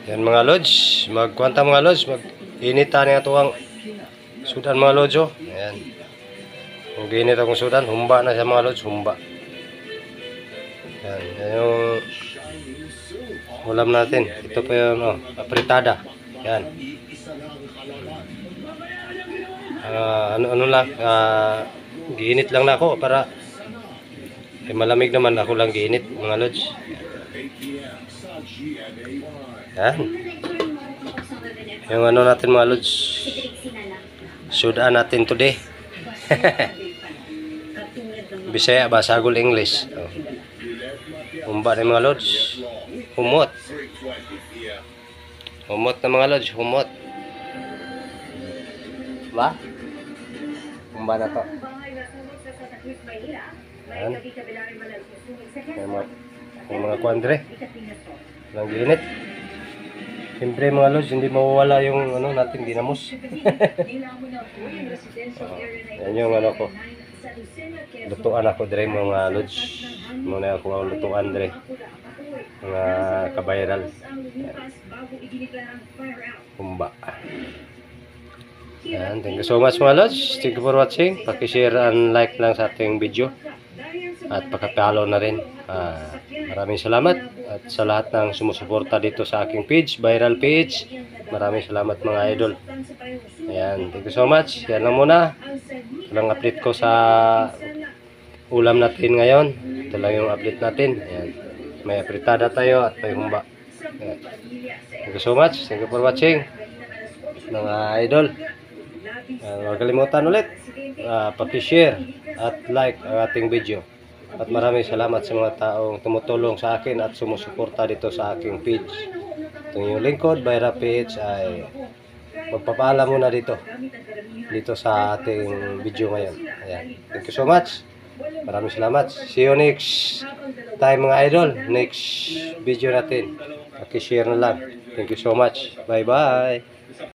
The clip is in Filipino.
Yan mga lods, magkwanta mga lods, mag-inita na ito ang sudan mga lods oh. Ayan. Kung ginit akong sudan, humba na siya mga lods, humba. Yan, yan yung ulam natin. Ito pa yung apritada. Yan. Ano lang, ginit lang na ako para malamig naman ako lang ginit mga lods. Yan. Yung ano natin mga lods, sudan natin today. Bisaya ba? Sagol English. Humba na mga lods. Humot. Humot na mga lods. Humot. Ba? Humba na to. Yan. Yung mga kwadre. Lang ginit. Siyempre mga lods, hindi mawawala yung ano natin, dinamos. Yan yung ano ko. Lutuan ako dire mga lods. Muna ako ang lutuan dire. Mga kabayral. Humba. Yan, thank you so much mga lods. Thank you for watching. Paki-share and like lang sa ating video. At paki-follow na rin. Maraming salamat. At sa lahat ng sumusuporta dito sa aking page, viral page. Maraming salamat mga idol. Ayan, thank you so much. Yan lang muna. Ito lang update ko sa ulam natin ngayon. Ito lang yung update natin. Ayan. May apritada tayo at may humba. Ayan. Thank you so much. Thank you for watching mga idol. Huwag kalimutan ulit paki-share at like ang ating video. At maraming salamat sa mga taong tumutulong sa akin at sumusuporta dito sa aking page. Itong yung lingkod, viral page ay magpapaalam muna dito sa ating video ngayon. Ayan. Thank you so much. Maraming salamat. See you next time mga idol. Next video natin. Paki-share na lang. Thank you so much. Bye bye.